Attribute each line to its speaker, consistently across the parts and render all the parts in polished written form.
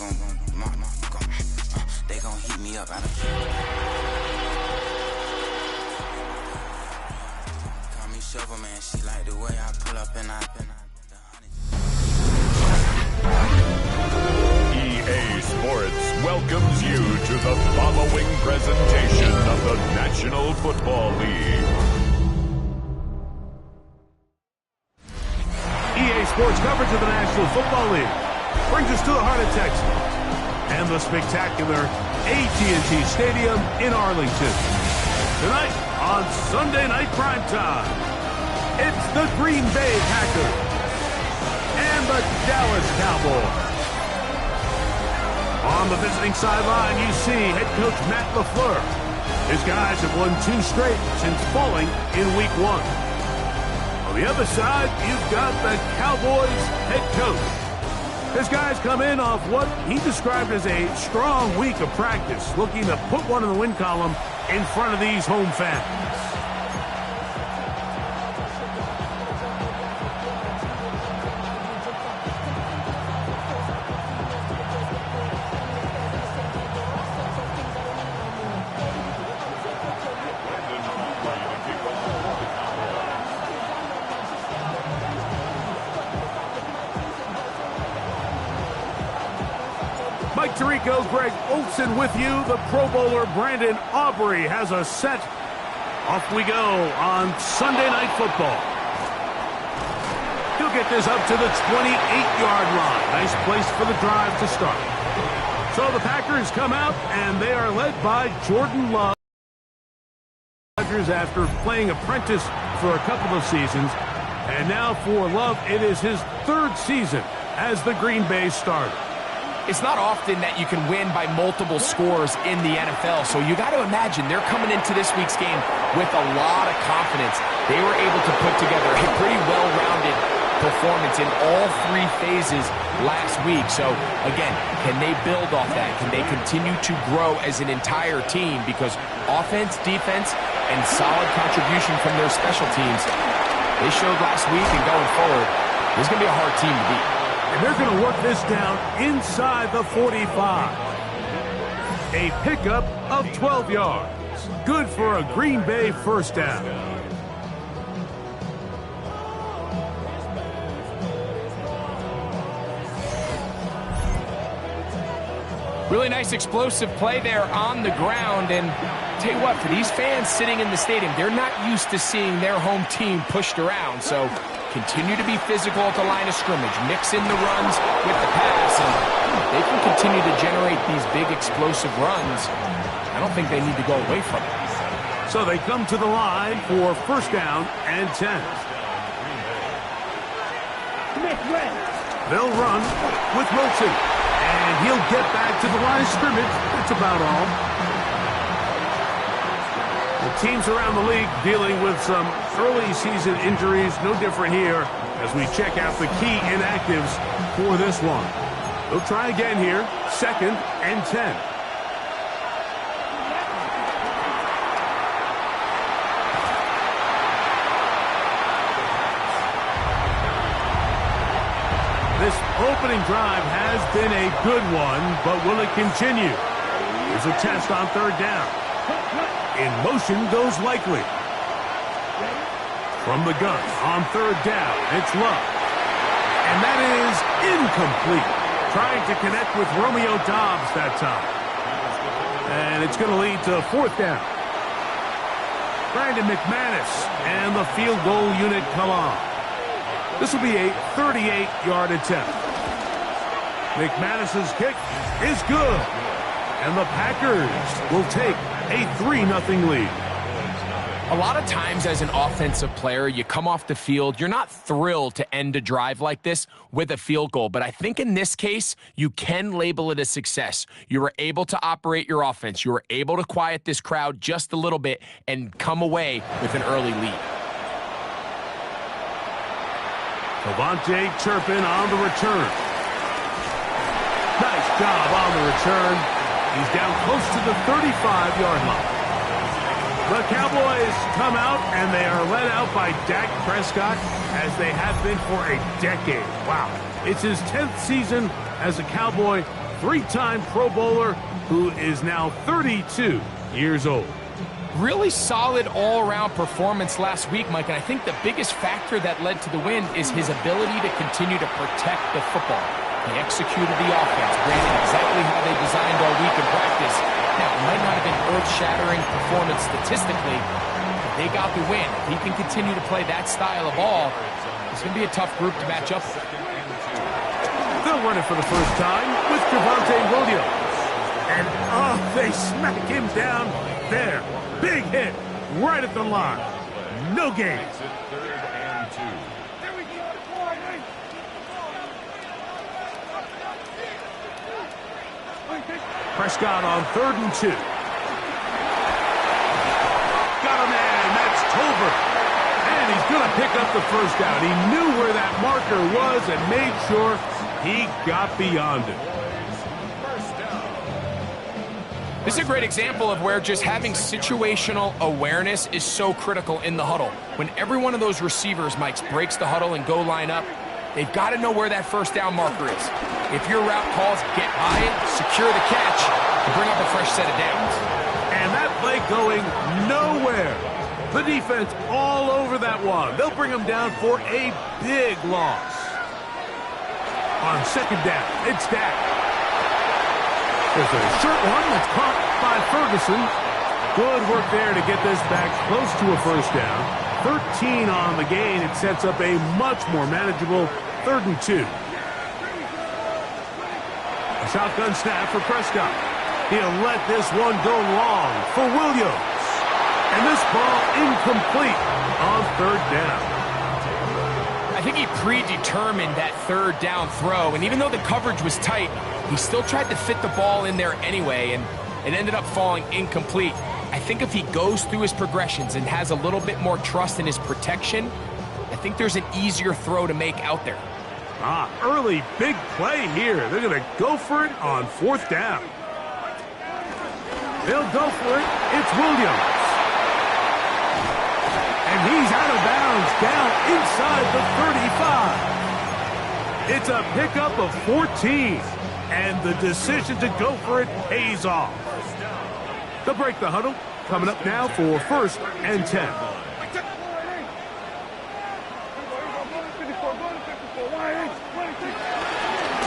Speaker 1: They gon' heat me up out of call me Shovel Man, she like the way I pull up and I
Speaker 2: EA Sports welcomes you to the following presentation of the National Football League.
Speaker 3: EA Sports coverage of the National Football League brings us to the heart of Texas and the spectacular AT&T Stadium in Arlington. Tonight on Sunday Night Primetime, it's the Green Bay Packers and the Dallas Cowboys. On the visiting sideline, you see head coach Matt LaFleur. His guys have won 2 straight since falling in Week 1. On the other side, you've got the Cowboys head coach. His guys come in off what he described as a strong week of practice, looking to put one in the win column in front of these home fans. Mike Tirico, Greg Olsen with you. The Pro Bowler Brandon Aubrey has a set. Off we go on Sunday Night Football. He'll get this up to the 28-yard line. Nice place for the drive to start. So the Packers come out, and they are led by Jordan Love. After playing apprentice for a couple of seasons. And now for Love, it is his 3rd season as the Green Bay starter.
Speaker 4: It's not often that you can win by multiple scores in the NFL, so you got to imagine they're coming into this week's game with a lot of confidence. They were able to put together a pretty well-rounded performance in all 3 phases last week. So, again, can they build off that? Can they continue to grow as an entire team? Because offense, defense, and solid contribution from their special teams, they showed last week and going forward, this is going to be a hard team to beat.
Speaker 3: And they're going to work this down inside the 45. A pickup of 12 yards. Good for a Green Bay first down.
Speaker 4: Really nice explosive play there on the ground. And tell you what, for these fans sitting in the stadium, they're not used to seeing their home team pushed around. So continue to be physical at the line of scrimmage. Mix in the runs with the pass. And they can continue to generate these big explosive runs. I don't think they need to go away from it.
Speaker 3: So they come to the line for first down and 10. They'll run with Wilson. And he'll get back to the line of scrimmage. That's about all. The teams around the league dealing with some early season injuries. No different here as we check out the key inactives for this one. They'll try again here. 2nd and 10. This opening drive has been a good one, but will it continue? Here's a test on 3rd down. In motion goes Likely. From the gun on 3rd down, it's Love. And that is incomplete. Trying to connect with Romeo Doubs that time. And it's going to lead to 4th down. Brandon McManus and the field goal unit come on. This will be a 38-yard attempt. McManus's kick is good. And the Packers will take a 3-0 lead.
Speaker 4: A lot of times as an offensive player, you come off the field, you're not thrilled to end a drive like this with a field goal. But I think in this case, you can label it a success. You were able to operate your offense. You were able to quiet this crowd just a little bit and come away with an early lead.
Speaker 3: Devontae Turpin on the return. Nice job on the return. He's down close to the 35-yard line. The Cowboys come out, and they are led out by Dak Prescott, as they have been for a decade. Wow. It's his 10th season as a Cowboy, three-time Pro Bowler who is now 32 years old.
Speaker 4: Really solid all-around performance last week, Mike, and I think the biggest factor that led to the win is his ability to continue to protect the football. He executed the offense, ran exactly how they designed all week in practice. Now, it might not have been earth-shattering performance statistically, but they got the win. If he can continue to play that style of ball, it's going to be a tough group to match up with.
Speaker 3: They'll run it for the first time with Javonte Williams. And, they smack him down there. Big hit right at the line. No gain. Prescott on 3rd and 2. Got a man. That's Tolbert. And he's going to pick up the first down. He knew where that marker was and made sure he got beyond it.
Speaker 4: This is a great example of where just having situational awareness is so critical in the huddle. When every one of those receivers, Mike, breaks the huddle and go line up, they've got to know where that first down marker is. If your route calls, get by it, secure the catch, and bring up a fresh set of downs.
Speaker 3: And that play going nowhere. The defense all over that one. They'll bring him down for a big loss. On 2nd down, it's Dak. There's a short one that's caught by Ferguson. Good work there to get this back close to a first down. 13 on the gain. It sets up a much more manageable 3rd and 2. A shotgun snap for Prescott. He'll let this one go long for Williams. And this ball incomplete on 3rd down.
Speaker 4: I think he predetermined that 3rd down throw, and even though the coverage was tight, he still tried to fit the ball in there anyway, and it ended up falling incomplete. I think if he goes through his progressions and has a little bit more trust in his protection, I think there's an easier throw to make out there.
Speaker 3: Early big play here. They're going to go for it on 4th down. They'll go for it. It's Williams. And he's out of bounds down inside the 35. It's a pickup of 14. And the decision to go for it pays off. They'll break the huddle. Coming up now for 1st and 10.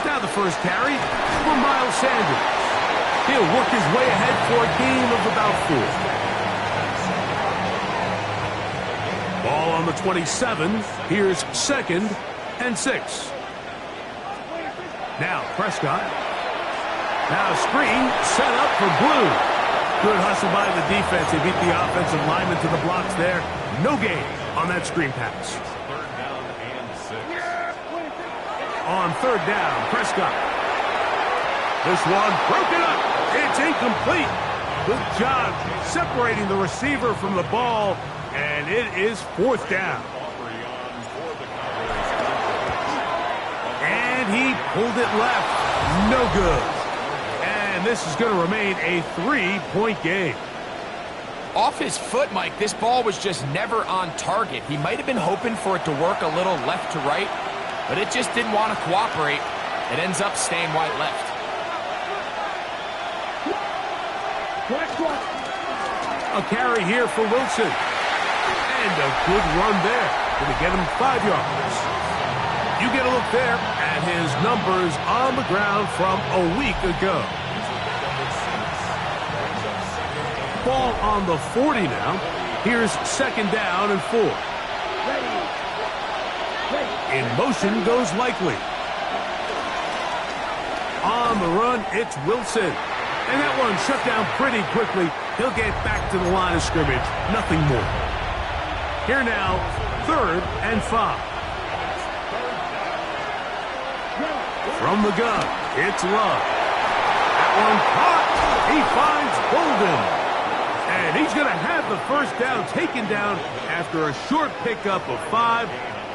Speaker 3: Now the first carry for Miles Sanders. He'll work his way ahead for a gain of about 4. Ball on the 27. Here's 2nd and 6. Now Prescott. Now screen set up for Blue. Good hustle by the defense. They beat the offensive lineman to the blocks there. No gain on that screen pass. On 3rd down, Prescott. This one broken up. It's incomplete. Good job separating the receiver from the ball, and it is 4th down. And he pulled it left. No good. And this is going to remain a 3-point game.
Speaker 4: Off his foot, Mike, this ball was just never on target. He might have been hoping for it to work a little left to right, but it just didn't want to cooperate. It ends up staying wide left.
Speaker 3: A carry here for Wilson. And a good run there. Going to get him 5 yards. You get a look there at his numbers on the ground from a week ago. Ball on the 40 now. Here's 2nd down and 4. In motion goes Likely. On the run, it's Wilson. And that one shut down pretty quickly. He'll get back to the line of scrimmage. Nothing more. Here now, 3rd and 5. From the gun, it's Love. That one caught. He finds Bolden. And he's going to have the first down taken down after a short pickup of 5,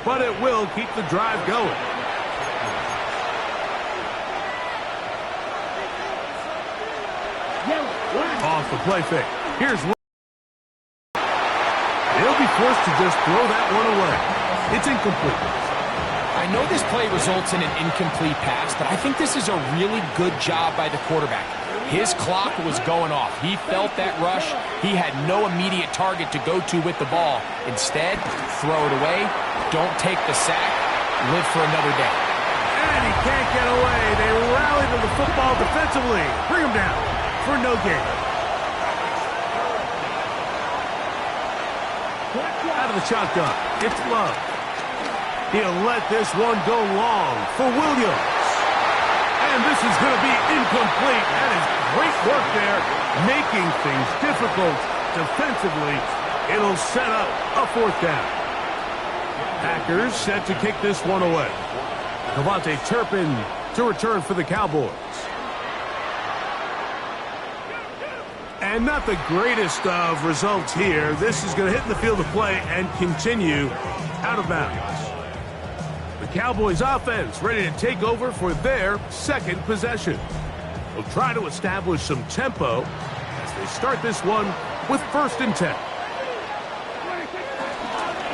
Speaker 3: but it will keep the drive going. Off the play fake. Here's Love. They'll be forced to just throw that one away. It's incomplete.
Speaker 4: I know this play results in an incomplete pass, but I think this is a really good job by the quarterback. His clock was going off. He felt that rush. He had no immediate target to go to with the ball. Instead, throw it away. Don't take the sack. Live for another day.
Speaker 3: And he can't get away. They rally to the football defensively. Bring him down for no gain. Out of the shotgun, it's Love. He'll let this one go long for Williams. And this is going to be incomplete. That is great work there, making things difficult defensively. It'll set up a 4th down. Packers set to kick this one away. Devontae Turpin to return for the Cowboys. And not the greatest of results here. This is going to hit in the field of play and continue out of bounds. The Cowboys offense ready to take over for their 2nd possession. They'll try to establish some tempo as they start this one with 1st and 10.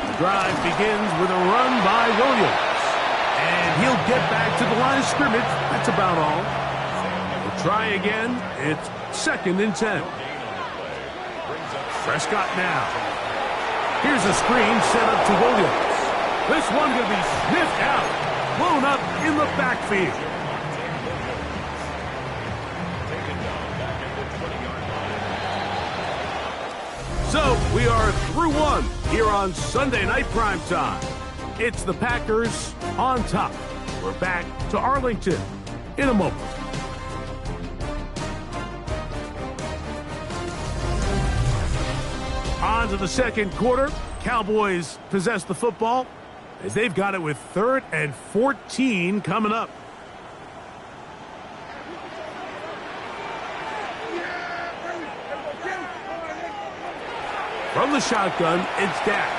Speaker 3: The drive begins with a run by Williams. And he'll get back to the line of scrimmage. That's about all. We'll try again. It's 2nd and 10. Prescott now. Here's a screen set up to Williams. This one going to be sniffed out. Blown up in the backfield. So we are through one here on Sunday Night Primetime. It's the Packers on top. We're back to Arlington in a moment. On to the 2nd quarter. Cowboys possess the football as they've got it with 3rd and 14 coming up. From the shotgun, it's Dak.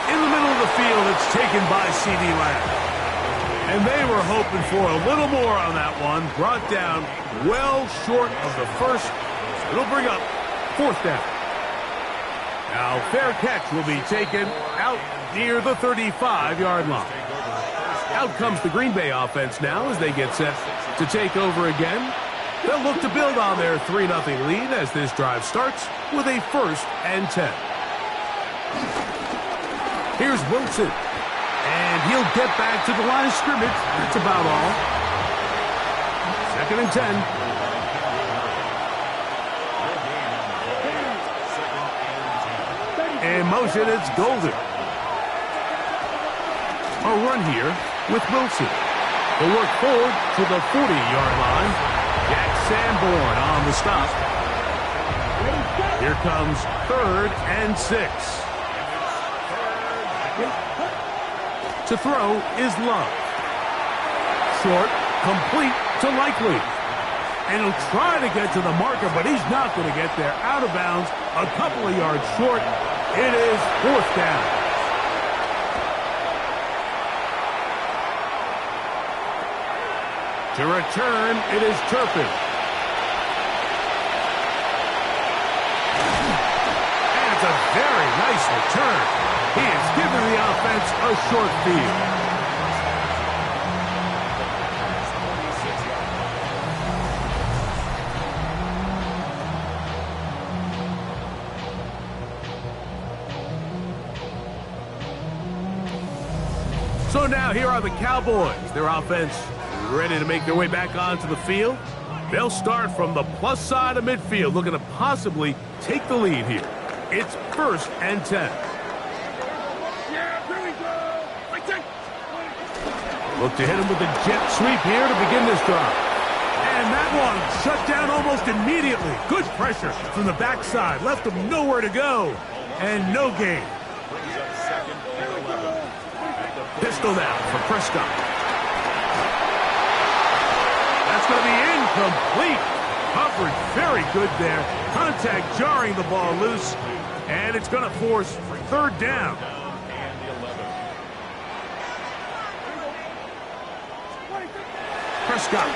Speaker 3: In the middle of the field, it's taken by CeeDee Lamb. And they were hoping for a little more on that one. Brought down well short of the first. It'll bring up 4th down. Now, fair catch will be taken out near the 35-yard line. Out comes the Green Bay offense now as they get set to take over again. They'll look to build on their 3-0 lead as this drive starts with a 1st and 10. Here's Wilson. And he'll get back to the line of scrimmage. That's about all. 2nd and 10. In motion, it's Golden. A run here with Wilson. They'll work forward to the 40-yard line. Jack Sanborn on the stop. Here comes 3rd and 6. To throw is Love. Short, complete to Likely. And he'll try to get to the marker, but he's not going to get there. Out of bounds, a couple of yards short. It is 4th down. To return, it is Turpin. And it's a very nice return. He has given the offense a short field. So now here are the Cowboys. Their offense ready to make their way back onto the field. They'll start from the plus side of midfield, looking to possibly take the lead here. It's 1st and 10. Look to hit him with a jet sweep here to begin this drive. And that one shut down almost immediately. Good pressure from the backside. Left him nowhere to go. And no gain. Pistol now for Prescott. That's going to be incomplete. Coverage very good there. Contact jarring the ball loose. And it's going to force 3rd down. Prescott.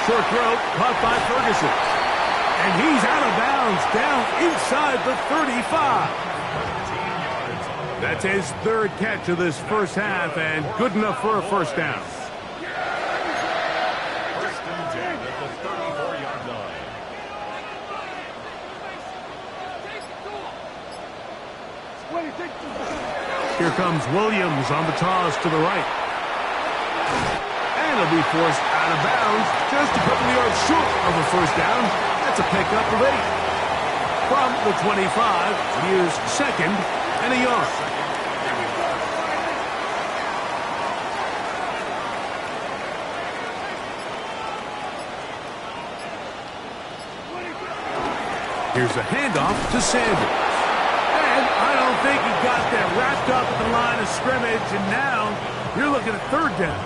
Speaker 3: Short throw caught by Ferguson. And he's out of bounds down inside the 35. That's his third catch of this first half, and good enough for a first down.
Speaker 2: First and 10 at the 34-yard line.
Speaker 3: Here comes Williams on the toss to the right. And he'll be forced out of bounds just a couple of yards short of a first down. That's a pickup of 8. From the 25, here's second and a yard. Here's a handoff to Sanders. And I don't think he got that wrapped up at the line of scrimmage, and now you're looking at third down.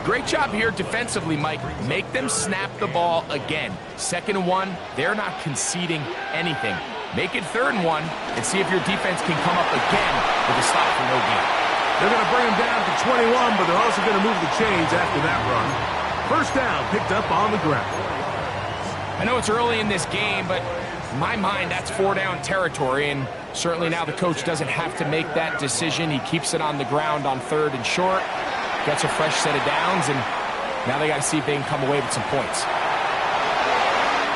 Speaker 4: Great job here defensively, Mike. Make them snap the ball again. 2nd and 1, they're not conceding anything. Make it 3rd and 1 and see if your defense can come up again with a stop for no gain.
Speaker 3: They're going to bring him down to 21, but they're also going to move the chains after that run. First down picked up on the ground.
Speaker 4: I know it's early in this game, but in my mind, that's 4-down territory, and certainly now the coach doesn't have to make that decision. He keeps it on the ground on 3rd and short, gets a fresh set of downs, and now they got to see if they can come away with some points.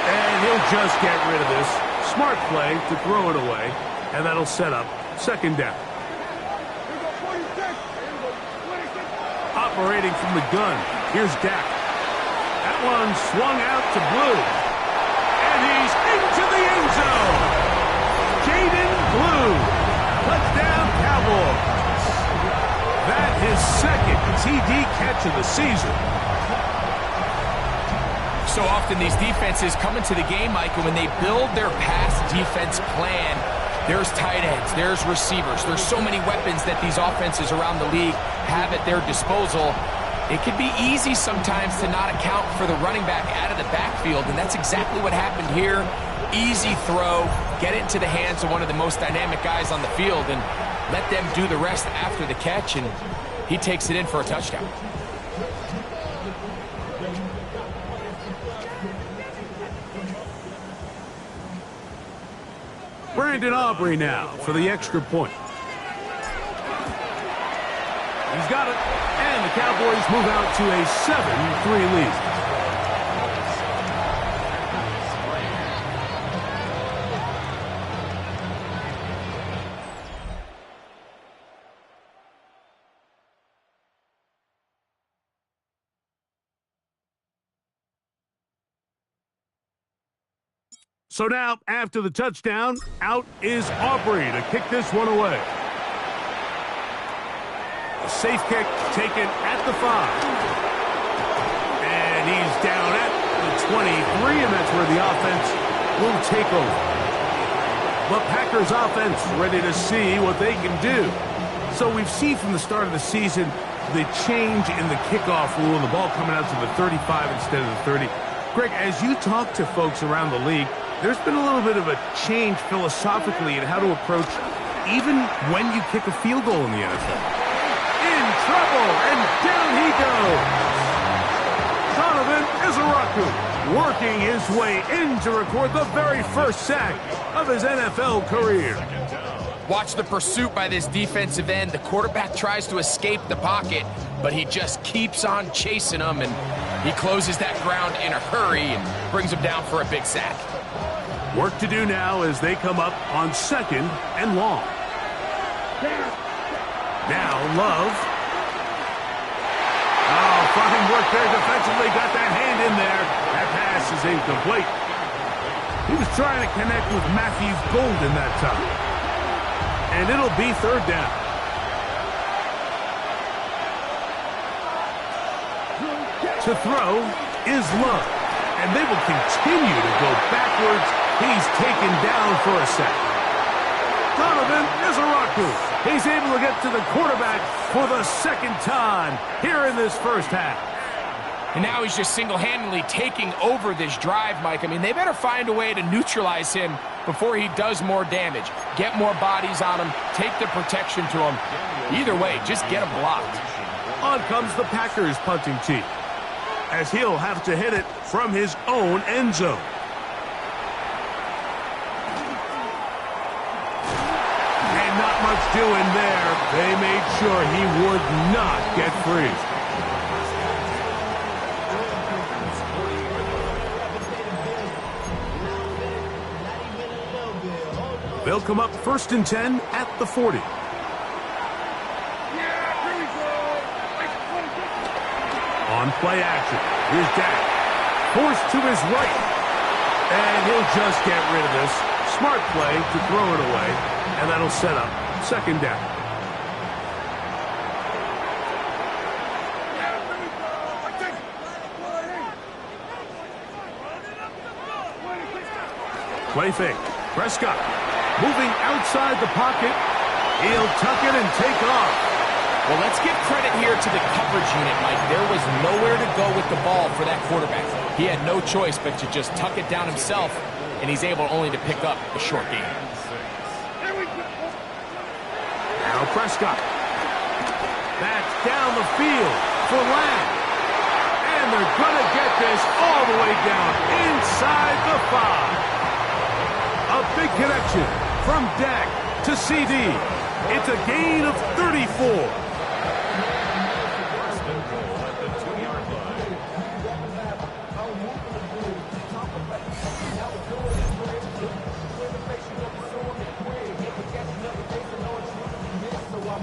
Speaker 3: And he'll just get rid of this. Smart play to throw it away, and that'll set up 2nd down. Operating from the gun, here's Dak. That one swung out to Blue. And he's into the end zone. Jaden Blue. Touchdown Cowboys. That his 2nd TD catch of the season.
Speaker 4: So often these defenses come into the game, Mike, and when they build their pass defense plan, there's tight ends, there's receivers, there's so many weapons that these offenses around the league have at their disposal. It can be easy sometimes to not account for the running back out of the backfield, and that's exactly what happened here. Easy throw, get it into the hands of one of the most dynamic guys on the field, and let them do the rest after the catch, and he takes it in for a touchdown.
Speaker 3: Brandon Aubrey now for the extra point. He's got it, and the Cowboys move out to a 7-3 lead. So now, after the touchdown, out is Aubrey to kick this one away. A safe kick taken at the 5. And he's down at the 23, and that's where the offense will take over. But Packers offense ready to see what they can do. So we've seen from the start of the season the change in the kickoff rule, and the ball coming out to the 35 instead of the 30. Greg, as you talk to folks around the league, there's been a little bit of a change philosophically in how to approach even when you kick a field goal in the NFL. In trouble, and down he goes. Donovan Izaraku working his way in to record the very first sack of his NFL career.
Speaker 4: Watch the pursuit by this defensive end. The quarterback tries to escape the pocket, but he just keeps on chasing him, and he closes that ground in a hurry and brings him down for a big sack.
Speaker 3: Work to do now as they come up on 2nd and long. Now Love. Oh, fine work there defensively. Got that hand in there. That pass is incomplete. He was trying to connect with Matthew Golden that time. And it'll be 3rd down. To throw is Love. And they will continue to go backwards. He's taken down for a sack. Donovan Izaraku. He's able to get to the quarterback for the 2nd time here in this first half.
Speaker 4: And now he's just single-handedly taking over this drive, Mike. I mean, they better find a way to neutralize him before he does more damage. Get more bodies on him. Take the protection to him. Either way, just get him blocked.
Speaker 3: On comes the Packers punting team, as he'll have to hit it from his own end zone. And not much doing there. They made sure he would not get free. They'll come up 1st and 10 at the 40. On play action, here's Dak. Forced to his right. And he'll just get rid of this. Smart play to throw it away. And that'll set up 2nd down. Play fake. Prescott moving outside the pocket. He'll tuck it and take off.
Speaker 4: Well, let's give credit here to the coverage unit, Mike. There was nowhere to go with the ball for that quarterback. He had no choice but to just tuck it down himself, and he's able only to pick up a short gain.
Speaker 3: Now Prescott. Backs down the field for Lamb. And they're going to get this all the way down inside the 5. A big connection from Dak to CD. It's a gain of 34.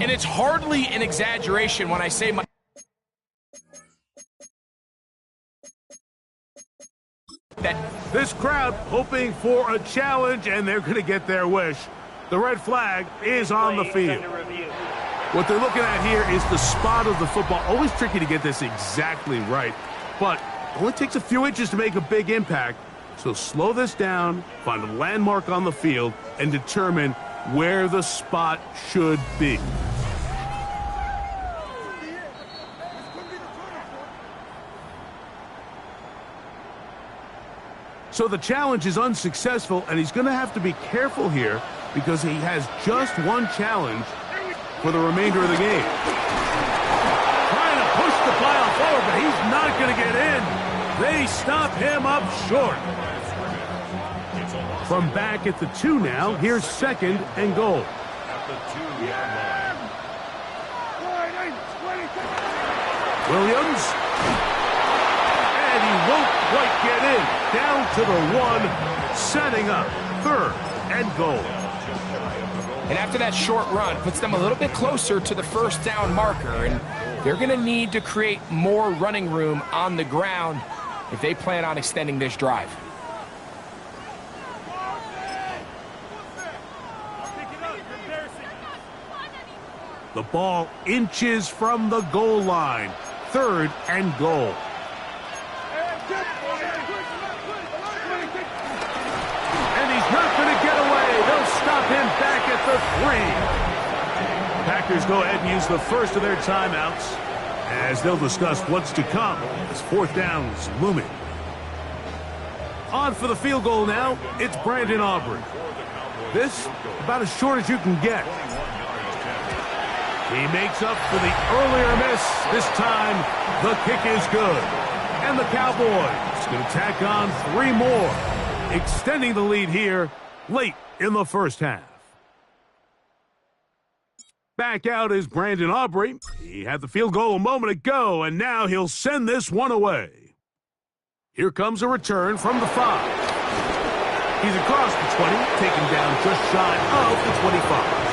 Speaker 4: And it's hardly an exaggeration when I say that
Speaker 3: this crowd hoping for a challenge, and they're going to get their wish. The red flag is on the field. What they're looking at here is the spot of the football. Always tricky to get this exactly right, but it only takes a few inches to make a big impact. So slow this down, find a landmark on the field, and determine where the spot should be. So the challenge is unsuccessful, and he's going to have to be careful here because he has just one challenge for the remainder of the game. Trying to push the pile forward, but he's not going to get in. They stop him up short. From back at the 2 now, here's 2nd and goal. Williams. And he won't quite get in. Down to the 1, setting up 3rd and goal.
Speaker 4: And after that short run, puts them a little bit closer to the 1st down marker, and they're going to need to create more running room on the ground if they plan on extending this drive.
Speaker 3: The ball inches from the goal line. 3rd and goal. And he's not going to get away. They'll stop him back at the 3. Packers go ahead and use the first of their timeouts as they'll discuss what's to come as 4th down is looming. On for the field goal now, it's Brandon Aubrey. This, about as short as you can get. He makes up for the earlier miss. This time, the kick is good. And the Cowboys going to tack on 3 more, extending the lead here late in the 1st half. Back out is Brandon Aubrey. He had the field goal a moment ago, and now he'll send this one away. Here comes a return from the 5. He's across the 20, taken down just shy of the 25.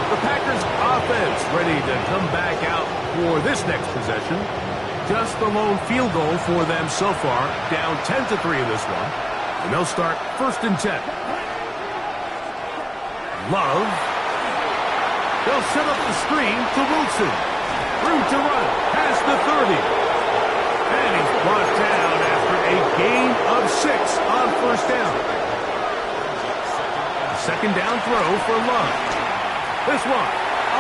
Speaker 3: The Packers offense ready to come back out for this next possession. Just the lone field goal for them so far, down 10-3 in this one. And they'll start 1st and 10. Love. They'll set up the screen to Wilson. Room to run, past the 30. And he's brought down after a gain of 6 on 1st down. A 2nd down throw for Love. This one,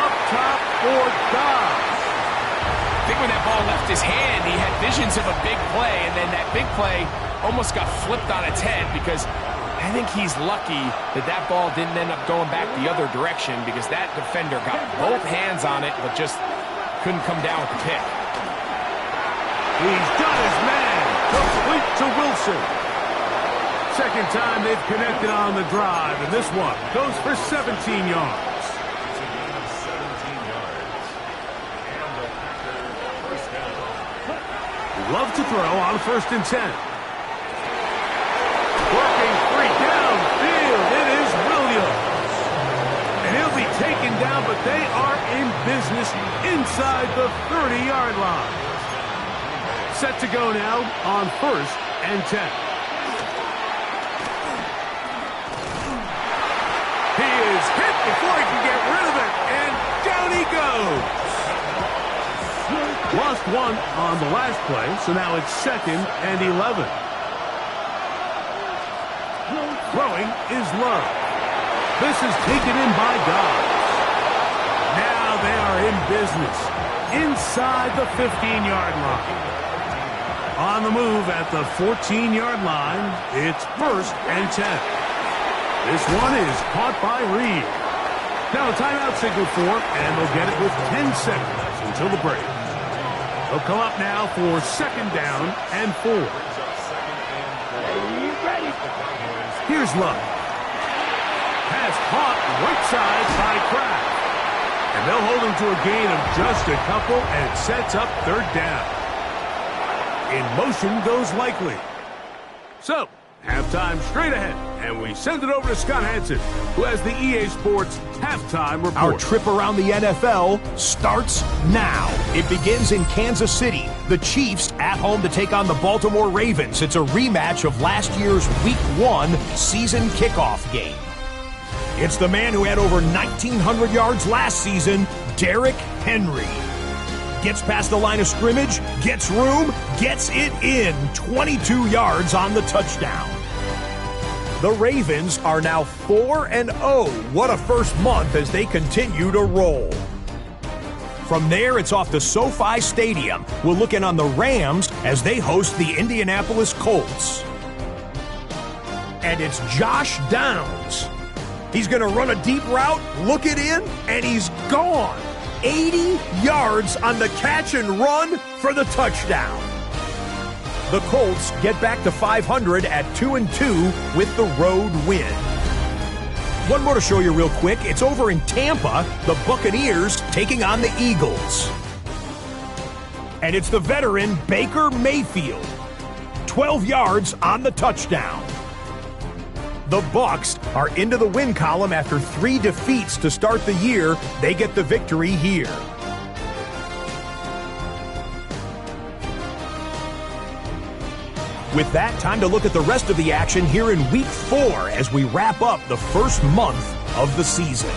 Speaker 3: up top for Dobbs.
Speaker 4: I think when that ball left his hand, he had visions of a big play, and then that big play almost got flipped on its head because I think he's lucky that that ball didn't end up going back the other direction because that defender got both hands on it but just couldn't come down with the pick.
Speaker 3: He's got his man. Complete to Wilson. 2nd time they've connected on the drive, and this one goes for 17 yards. love to throw on 1st and 10. Working free downfield. It is Williams. And he'll be taken down, but they are in business inside the 30-yard line. Set to go now on 1st and 10. He is hit before he can get rid of it, and down he goes. Lost one on the last play, so now it's 2nd and 11. Throwing is Love. This is taken in by Dobbs. Now they are in business inside the 15-yard line. On the move at the 14-yard line, it's 1st and 10. This one is caught by Reed. Now a timeout signal for, and they'll get it with 10 seconds until the break. They'll come up now for 2nd down and 4. Here's Love. Pass caught right side by Kraft. And they'll hold him to a gain of just a couple, and it sets up 3rd down. In motion goes Likely. So, halftime straight ahead, and we send it over to Scott Hansen, who has the EA Sports Halftime Report.
Speaker 5: Our trip around the NFL starts now. It begins in Kansas City. The Chiefs at home to take on the Baltimore Ravens. It's a rematch of last year's Week 1 season kickoff game. It's the man who had over 1,900 yards last season, Derrick Henry. Gets past the line of scrimmage, gets room, gets it in. 22 yards on the touchdown. The Ravens are now 4-0. What a first month as they continue to roll. From there, it's off to SoFi Stadium. We're looking on the Rams as they host the Indianapolis Colts. And it's Josh Downs. He's going to run a deep route, look it in, and he's gone. 80 yards on the catch and run for the touchdown. The Colts get back to 500 at 2-2 with the road win. One more to show you real quick. It's over in Tampa, the Buccaneers taking on the Eagles. And it's the veteran Baker Mayfield. 12 yards on the touchdown. The Bucs are into the win column after 3 defeats to start the year. They get the victory here. With that, time to look at the rest of the action here in Week 4 as we wrap up the first month of the season.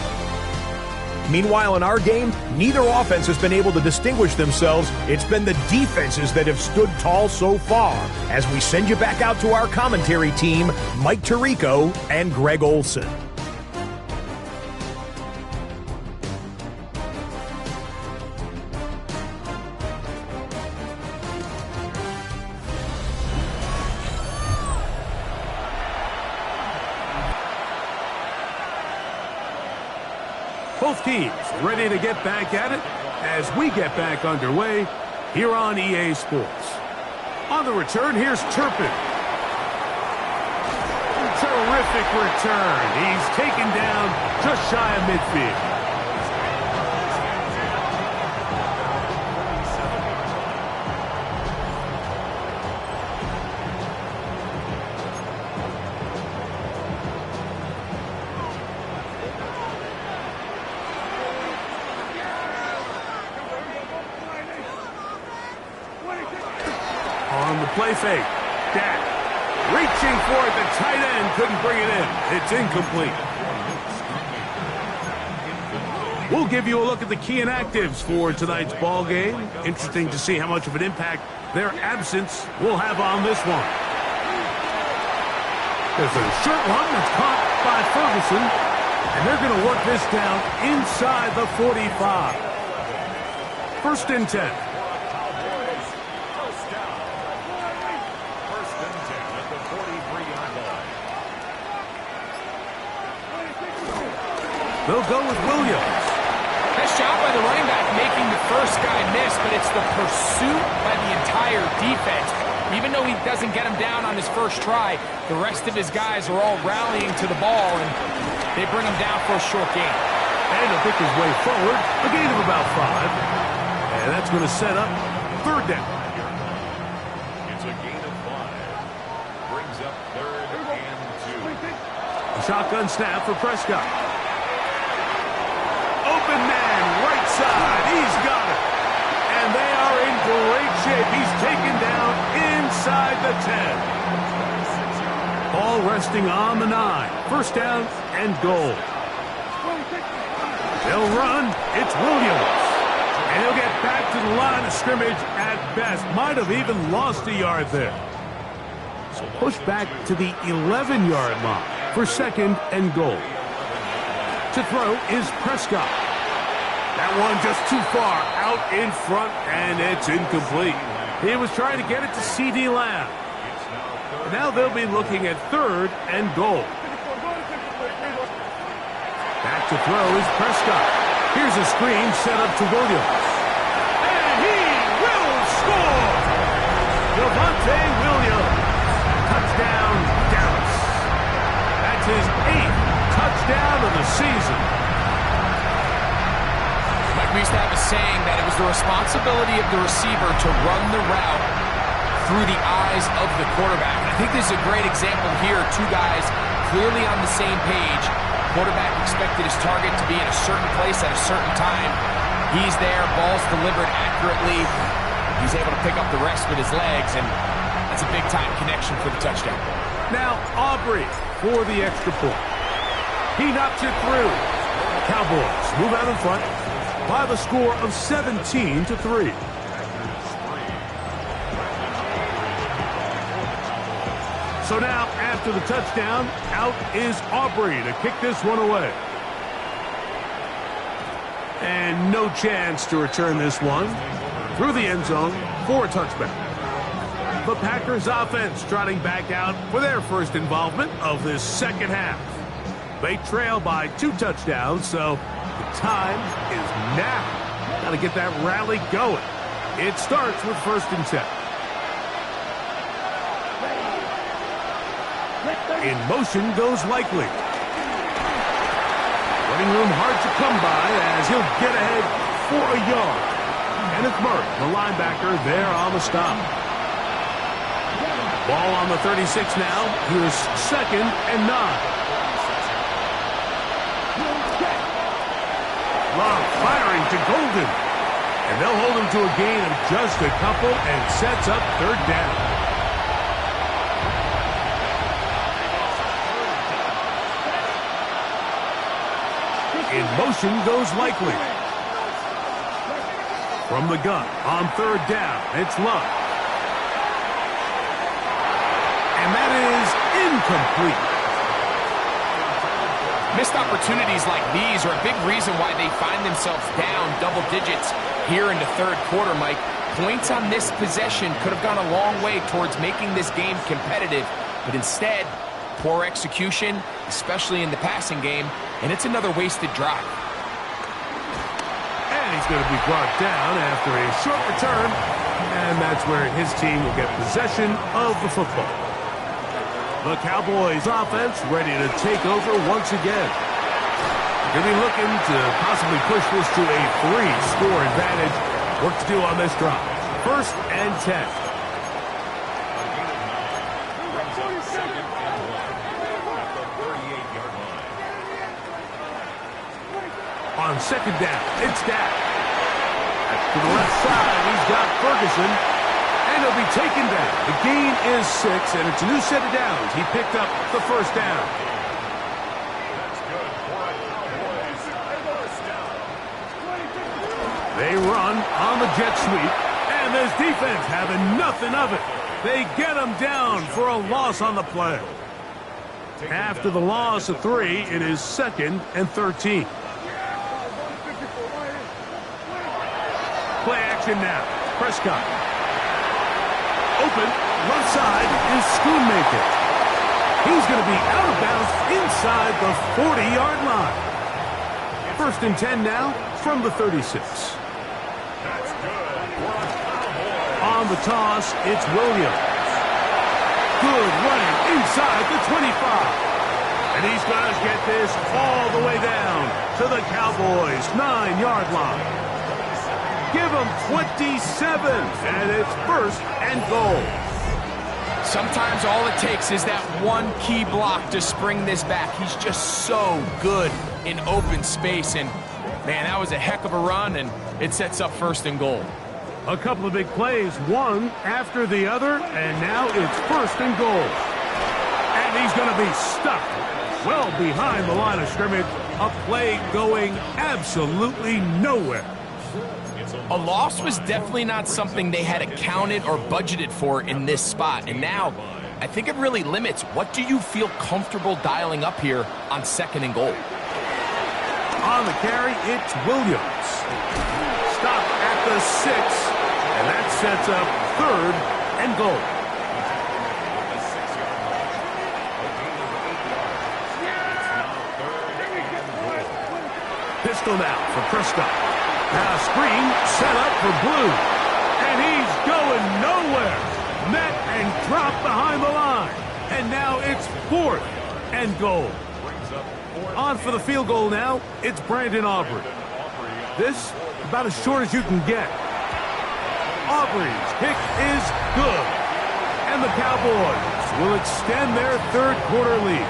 Speaker 5: Meanwhile, in our game, neither offense has been able to distinguish themselves. It's been the defenses that have stood tall so far. As we send you back out to our commentary team, Mike Tirico and Greg Olson.
Speaker 3: Both teams ready to get back at it as we get back underway here on EA Sports. On the return, here's Turpin. Terrific return. He's taken down just shy of midfield. Play fake. Dak reaching for it. The tight end couldn't bring it in. It's incomplete. We'll give you a look at the key inactives for tonight's ball game. Interesting to see how much of an impact their absence will have on this one. There's a short one that's caught by Ferguson, and they're going to work this down inside the 45. 1st and 10. They'll go with Williams.
Speaker 4: Nice job by the running back making the first guy miss, but it's the pursuit by the entire defense. Even though he doesn't get him down on his first try, the rest of his guys are all rallying to the ball, and they bring him down for a short gain.
Speaker 3: And he'll pick his way forward, a gain of about 5. And that's going to set up 3rd down. shotgun snap for Prescott. Open man, right side. He's got it. And they are in great shape. He's taken down inside the 10. Ball resting on the 9. First down and goal. They'll run. It's Williams. And he'll get back to the line of scrimmage at best. Might have even lost a yard there. So push back to the 11-yard line for second and goal. To throw is Prescott. That one just too far out in front, and it's incomplete. He was trying to get it to C.D. Lamb. Now they'll be looking at third and goal. Back to throw is Prescott. Here's a screen set up to Williams. And he will score! Javonte Williams. Touchdown, Dallas. That's his 8th touchdown of the season.
Speaker 4: Mike, we used to have a saying that it was the responsibility of the receiver to run the route through the eyes of the quarterback. And I think this is a great example here. Two guys clearly on the same page. Quarterback expected his target to be in a certain place at a certain time. He's there, ball's delivered accurately. He's able to pick up the rest with his legs, and that's a big-time connection for the touchdown.
Speaker 3: Now Aubrey for the extra point. He knocks it through. Cowboys move out in front by the score of 17-3. So now, after the touchdown, out is Aubrey to kick this one away. And no chance to return this one through the end zone for a touchback. The Packers offense trotting back out for their first involvement of this second half. They trail by 2 touchdowns, so the time is now. Got to get that rally going. It starts with 1st and 10. In motion goes Likely. Running room hard to come by as he'll get ahead for a yard. And it's Murray, the linebacker, there on the stop. Ball on the 36 now. Here's 2nd and 9. Love firing to Golden. And they'll hold him to a gain of just a couple and sets up 3rd down. In motion goes Likely. From the gun on 3rd down, it's Love. And that is incomplete.
Speaker 4: Missed opportunities like these are a big reason why they find themselves down double digits here in the 3rd quarter, Mike. Points on this possession could have gone a long way towards making this game competitive, but instead, poor execution, especially in the passing game, and it's another wasted drive.
Speaker 3: And he's going to be brought down after a short return, and that's where his team will get possession of the football. The Cowboys offense ready to take over once again. They're going to be looking to possibly push this to a 3-score advantage. Work to do on this drive. 1st and 10. On 2nd down, it's Dak. To the left side, he's got Ferguson, and he'll be taken down. The gain is 6, and it's a new set of downs. He picked up the 1st down. They run on the jet sweep, and this defense having nothing of it. They get him down for a loss on the play. After the loss of 3, it is 2nd and 13. Play action now. Prescott. Open. Left side is Schoonmaker. He's going to be out of bounds inside the 40-yard line. 1st and 10 now from the 36. On the toss, it's Williams. Good running inside the 25. And he's going to get this all the way down to the Cowboys' 9-yard line. Give him 27, and it's 1st and goal.
Speaker 4: Sometimes all it takes is that one key block to spring this back. He's just so good in open space, and man, that was a heck of a run, and it sets up 1st and goal.
Speaker 3: A couple of big plays, one after the other, and now it's 1st and goal. And he's going to be stuck well behind the line of scrimmage. A play going absolutely nowhere.
Speaker 4: A loss was definitely not something they had accounted or budgeted for in this spot. And now, I think it really limits what do you feel comfortable dialing up here on 2nd and goal.
Speaker 3: On the carry, it's Williams. Stop at the 6, and that sets up 3rd and goal. Pistol now for Prescott. Now screen set up for Blue. And he's going nowhere. Met and dropped behind the line. And now it's 4th and goal. On for the field goal now, it's Brandon Aubrey. This, about as short as you can get. Aubrey's kick is good. And the Cowboys will extend their 3rd quarter lead.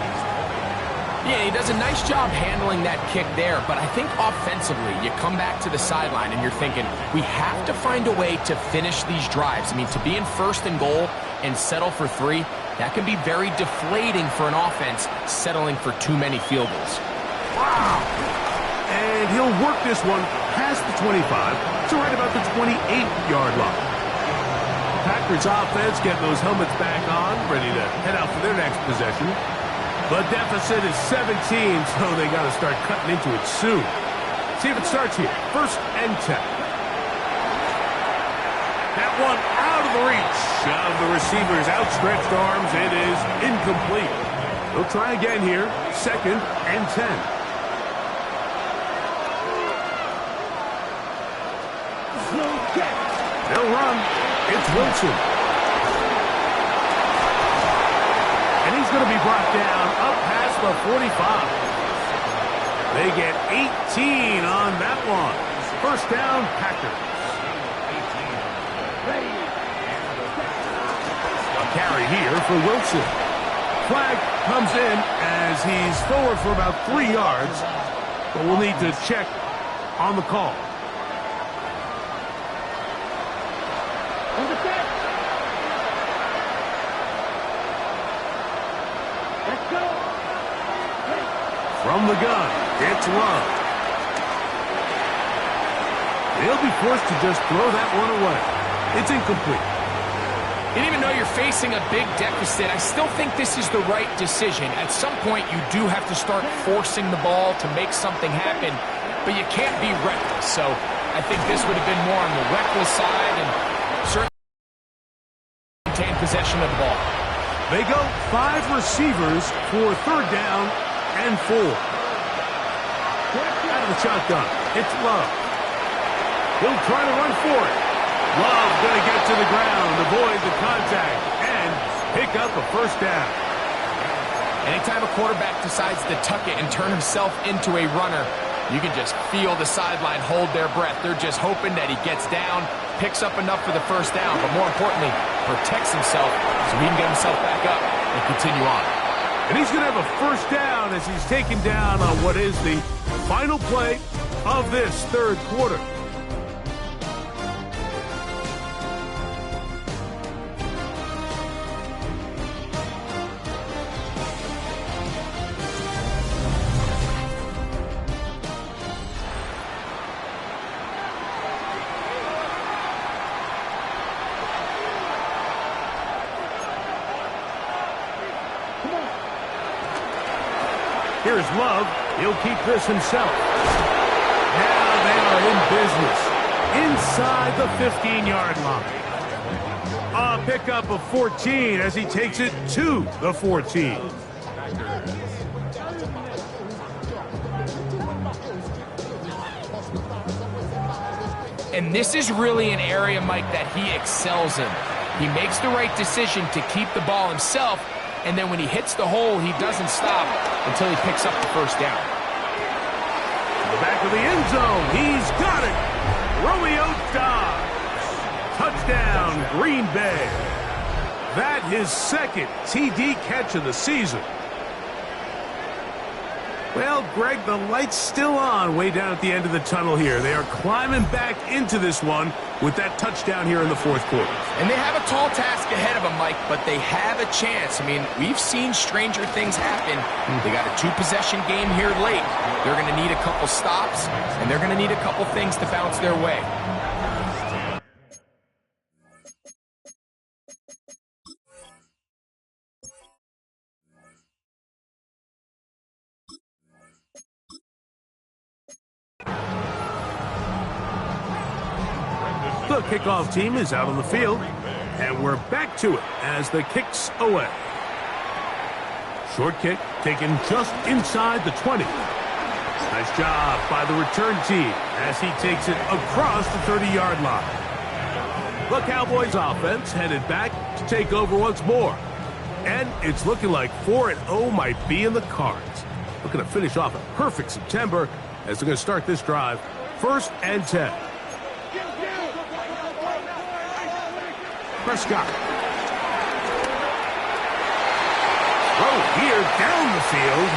Speaker 4: Yeah, he does a nice job handling that kick there, but I think offensively, you come back to the sideline and you're thinking, we have to find a way to finish these drives. I mean, to be in 1st and goal and settle for 3, that can be very deflating for an offense settling for too many field goals.
Speaker 3: Wow! And he'll work this one past the 25 to right about the 28-yard line. Packers offense getting those helmets back on, ready to head out for their next possession. The deficit is 17, so they got to start cutting into it soon. See if it starts here. 1st and 10. That one out of the reach of the receiver's outstretched arms. It is incomplete. They'll try again here. 2nd and 10. They'll run. It's Wilson. And he's going to be brought down up past the 45. They get 18 on that one. 1st down, Packers. A carry here for Wilson. Flag comes in as he's forward for about 3 yards, but we'll need to check on the call. From the gun, it's Love. They'll be forced to just throw that one away. It's incomplete.
Speaker 4: And even though you're facing a big deficit, I still think this is the right decision. At some point, you do have to start forcing the ball to make something happen, but you can't be reckless. So I think this would have been more on the reckless side and certainly maintain possession of the ball.
Speaker 3: They go 5 receivers for 3rd down and 4. Out of the shotgun, it's Love. He'll try to run for it. Love going to get to the ground, avoid the contact, and pick up a 1st down.
Speaker 4: Anytime a quarterback decides to tuck it and turn himself into a runner, you can just feel the sideline hold their breath. They're just hoping that he gets down, picks up enough for the 1st down, but more importantly, protects himself so he can get himself back up and continue on.
Speaker 3: And he's going to have a 1st down as he's taken down on what is the final play of this 3rd quarter. Here's Love. He'll keep this himself. Now they are in business. Inside the 15-yard line. A pickup of 14 as he takes it to the 14.
Speaker 4: And this is really an area, Mike, that he excels in. He makes the right decision to keep the ball himself, and then when he hits the hole, he doesn't stop until he picks up the 1st down.
Speaker 3: To the back of the end zone, he's got it. Romeo Dobbs. Touchdown, Green Bay. that his second TD catch of the season. Well, Greg, the light's still on way down at the end of the tunnel here. They are climbing back into this one with that touchdown here in the fourth quarter.
Speaker 4: And they have a tall task ahead of them, Mike, but they have a chance. I mean, we've seen stranger things happen. They got a two-possession game here late. They're going to need a couple stops, and they're going to need a couple things to bounce their way.
Speaker 3: The kickoff team is out on the field, and we're back to it as the kick's away. Short kick taken just inside the 20. Nice job by the return team as he takes it across the 30-yard line. The Cowboys offense headed back to take over once more. And it's looking like 4-0 might be in the cards. Looking to finish off a perfect September as they're going to start this drive. 1st and 10. Prescott. Throw here down the field.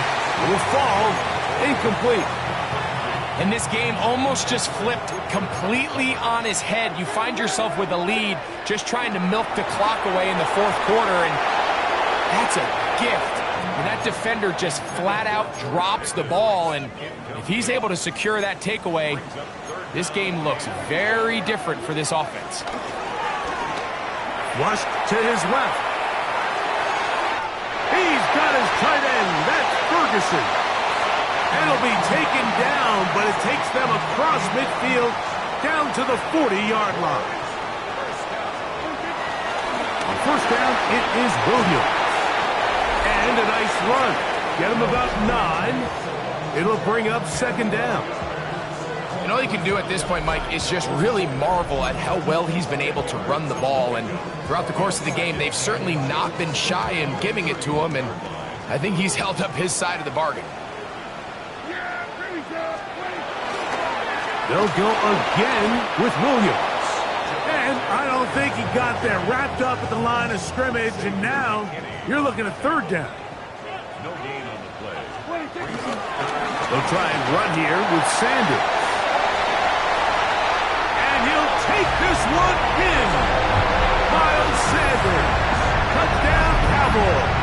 Speaker 3: Will fall. Incomplete.
Speaker 4: And this game almost just flipped completely on his head. You find yourself with a lead, just trying to milk the clock away in the fourth quarter, and that's a gift. And that defender just flat out drops the ball, and if he's able to secure that takeaway, this game looks very different for this offense.
Speaker 3: Flushed to his left. He's got his tight end. That's Ferguson. It'll be taken down, but it takes them across midfield down to the 40-yard line. On 1st down, it is Williams. And a nice run. Get him about 9. It'll bring up 2nd down.
Speaker 4: And all you can do at this point, Mike, is just really marvel at how well he's been able to run the ball. And throughout the course of the game, they've certainly not been shy in giving it to him. And I think he's held up his side of the bargain.
Speaker 3: They'll go again with Williams. And I don't think he got there. Wrapped up at the line of scrimmage, and now you're looking at 3rd down.
Speaker 2: No gain on the play.
Speaker 3: They'll try and run here with Sanders. And he'll take this one in. Miles Sanders. Touchdown, Cowboys.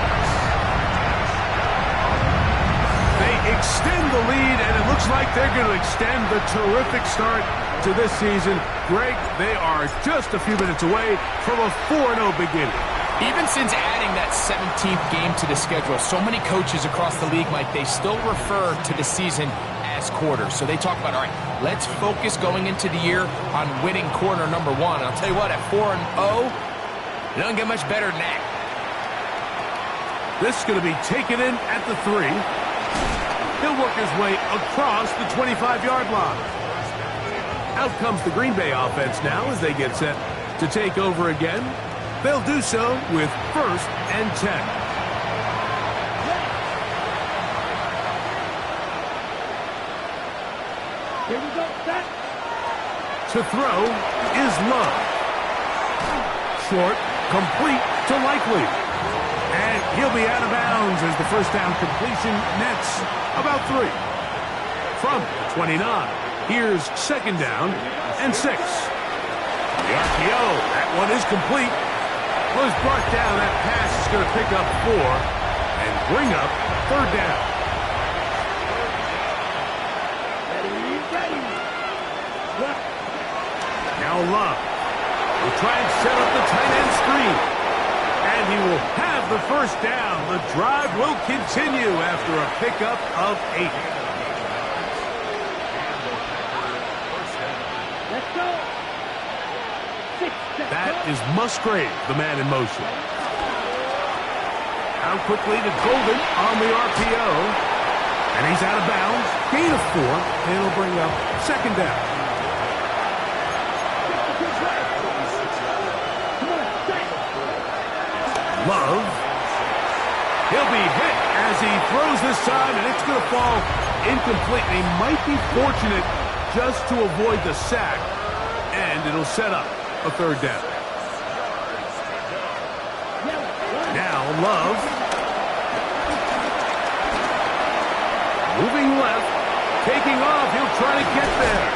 Speaker 3: Extend the lead, and it looks like they're going to extend the terrific start to this season. Greg, they are just a few minutes away from a 4-0 beginning.
Speaker 4: Even since adding that 17th game to the schedule, so many coaches across the league, Mike, they still refer to the season as quarters. So they talk about, all right, let's focus going into the year on winning quarter number 1. And I'll tell you what, at 4-0, it doesn't get much better than that.
Speaker 3: This is going to be taken in at the 3. He'll work his way across the 25-yard line. Out comes the Green Bay offense now as they get set to take over again. They'll do so with 1st and 10. Here we go. Set. To throw is Love. Short, complete to Likely. And he'll be out of bounds as the 1st down completion nets about 3. From 29, here's 2nd down and 6. The RPO, that one is complete. Was brought down. That pass is going to pick up 4 and bring up 3rd down. Now Love will try and set up the tight end screen. And he will have the 1st down. The drive will continue after a pickup of 8. Let's go. That is Musgrave, the man in motion. Out quickly to Golden on the RPO. And he's out of bounds. Gain of 4. And it'll bring up 2nd down. Love. He'll be hit as he throws this time, and it's going to fall incomplete. He might be fortunate just to avoid the sack, and it'll set up a 3rd down. Love. Moving left. Taking off. He'll try to get there.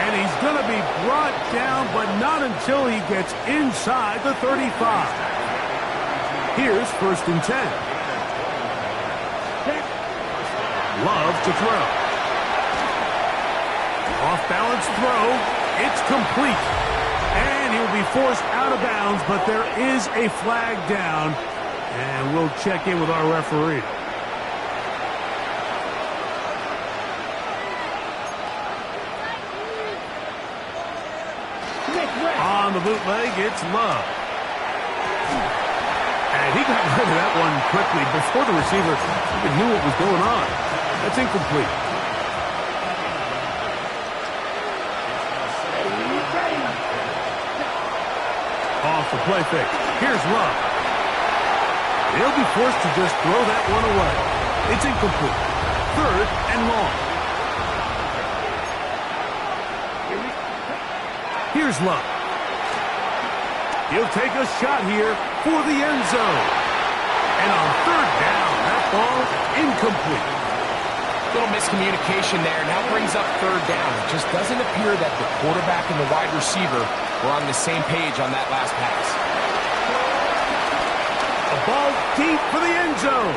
Speaker 3: And he's going to be brought down, but not until he gets inside the 35. Here's 1st and 10. Love to throw. Off-balance throw. It's complete. And he'll be forced out of bounds, but there is a flag down. And we'll check in with our referee. On the bootleg, it's Love. And he got rid of that one quickly before the receiver even knew what was going on. That's incomplete. Off the play fake. Here's Love. He'll be forced to just throw that one away. It's incomplete. 3rd and long. Here's Love. He'll take a shot here for the end zone. And on 3rd down, that ball incomplete.
Speaker 4: Little miscommunication there. Now brings up 3rd down. It just doesn't appear that the quarterback and the wide receiver were on the same page on that last pass.
Speaker 3: A ball deep for the end zone.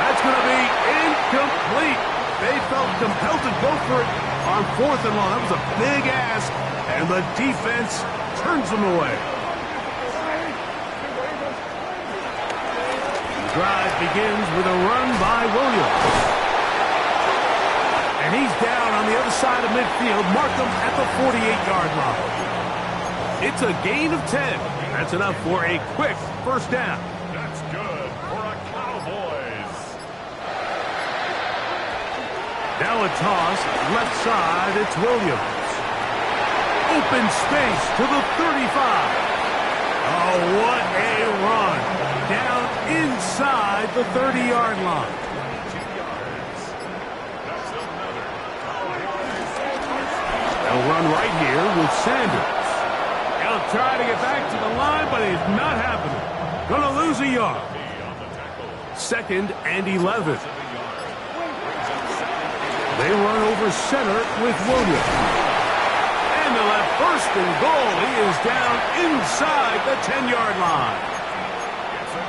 Speaker 3: That's going to be incomplete. They felt compelled to go for it on 4th and long. That was a big ask, and the defense turns them away. The drive begins with a run by Williams. And he's down on the other side of midfield. Mark him at the 48-yard line. It's a gain of 10. That's enough for a quick 1st down.
Speaker 2: That's good for a Cowboys.
Speaker 3: Now a toss, left side, it's Williams. Open space to the 35. Oh, what a run. Down inside the 30-yard line. They'll run right here with Sanders. He'll try to get back to the line, but it's not happening. Gonna lose a yard. 2nd and 11. They run over center with Williams. And they'll have 1st and goal. He is down inside the 10-yard line.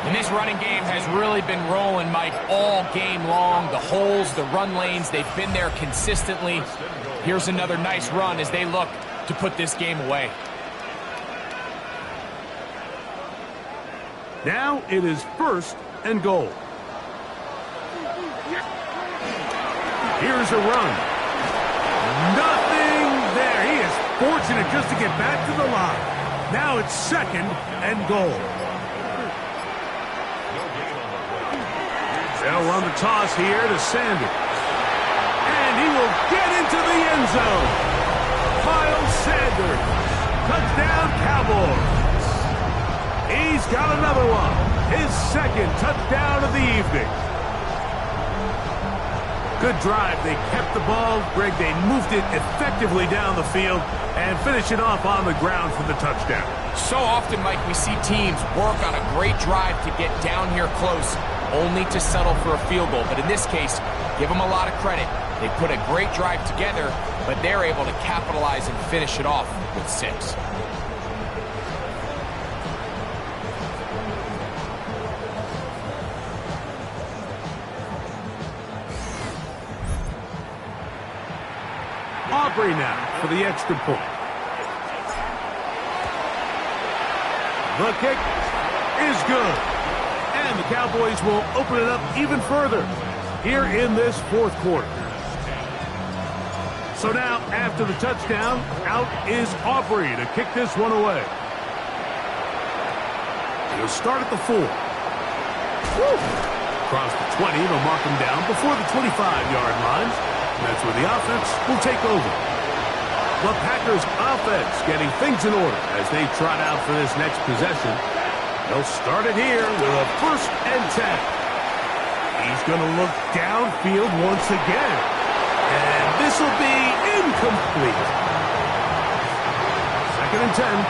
Speaker 4: And this running game has really been rolling, Mike, all game long. The holes, the run lanes, they've been there consistently. Here's another nice run as they look to put this game away.
Speaker 3: Now it is 1st and goal. Here's a run. Nothing there. He is fortunate just to get back to the line. Now it's 2nd and goal. They'll run the toss here to Sanders. And he will get into the end zone. Miles Sanders. Touchdown, Cowboys. He's got another one. His 2nd touchdown of the evening. Good drive. They kept the ball. Greg, they moved it effectively down the field and finish it off on the ground for the touchdown.
Speaker 4: So often, Mike, we see teams work on a great drive to get down here close, only to settle for a field goal. But in this case, give them a lot of credit. They put a great drive together, but they're able to capitalize and finish it off with 6.
Speaker 3: Aubrey now for the extra point. The kick is good. And the Cowboys will open it up even further here in this 4th quarter. So now, after the touchdown, out is Aubrey to kick this one away. He'll start at the 4. Across the 20, they'll mark him down before the 25-yard line. That's where the offense will take over. The Packers offense getting things in order as they trot out for this next possession. They'll start it here with a 1st and 10. He's going to look downfield once again. And this will be incomplete. 2nd and 10.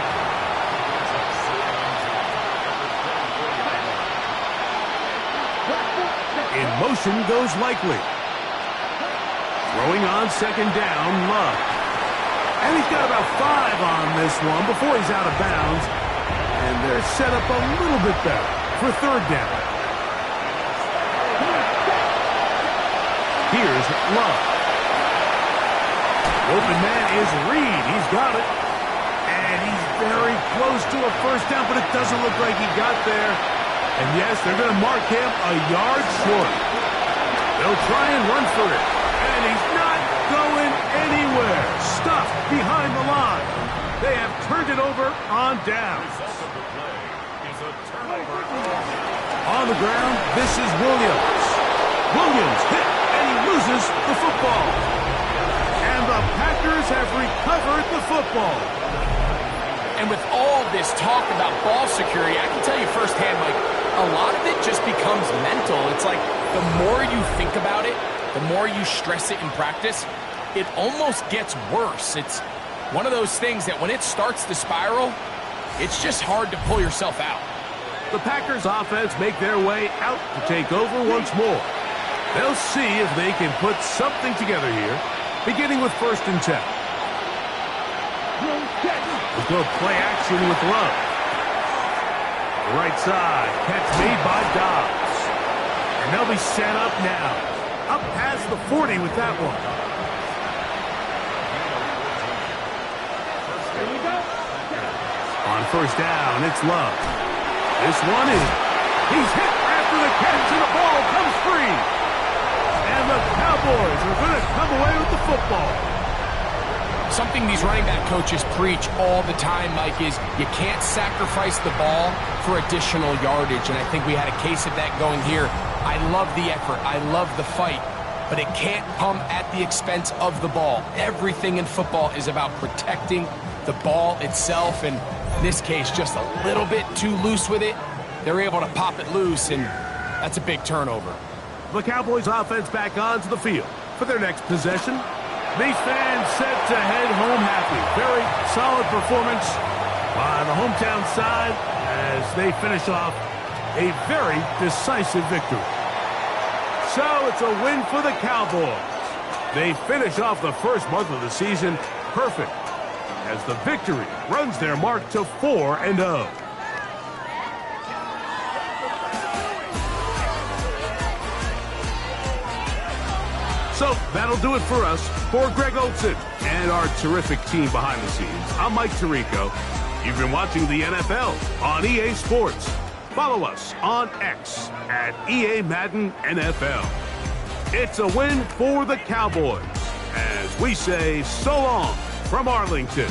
Speaker 3: motion goes likely. Throwing on second down, Love. And he's got about 5 on this one before he's out of bounds. And they're set up a little bit better for third down. Here's Love. Open man is Reed. He's got it. And he's very close to a first down, but it doesn't look like he got there. And yes, they're going to mark him a yard short. They'll try and run for it. And he's not going anywhere. Stuffed behind the line. They have turned it over on downs. On the ground, this is Williams. Williams hit, and he loses the football. And the Packers have recovered the football.
Speaker 4: And with all this talk about ball security, I can tell you firsthand, Mike, a lot of it just becomes mental. It's like the more you think about it, the more you stress it in practice, it almost gets worse. It's one of those things that when it starts to spiral, it's just hard to pull yourself out.
Speaker 3: The Packers offense make their way out to take over once more. They'll see if they can put something together here, beginning with 1st and 10. Let's go play action with Love. Right side, catch made by Dobbs. And they'll be set up now. Up past the 40 with that one. Here we go. On 1st down, it's Love. This one is, he's hit after the catch, and the ball comes free. And the Cowboys are going to come away with the football.
Speaker 4: Something these running back coaches preach all the time, Mike, is you can't sacrifice the ball for additional yardage. And I think we had a case of that going here. I love the effort. I love the fight. But it can't come at the expense of the ball. Everything in football is about protecting the ball itself. And in this case, just a little bit too loose with it. They're able to pop it loose, and that's a big turnover.
Speaker 3: The Cowboys offense back onto the field for their next possession. These fans set to head home happy. Very solid performance by the hometown side as they finish off a very decisive victory. So it's a win for the Cowboys. They finish off the first month of the season perfect as the victory runs their mark to 4-0. So that'll do it for us. For Greg Olson and our terrific team behind the scenes, I'm Mike Tirico. You've been watching the NFL on EA Sports. Follow us on X at EA Madden NFL. It's a win for the Cowboys as we say so long from Arlington.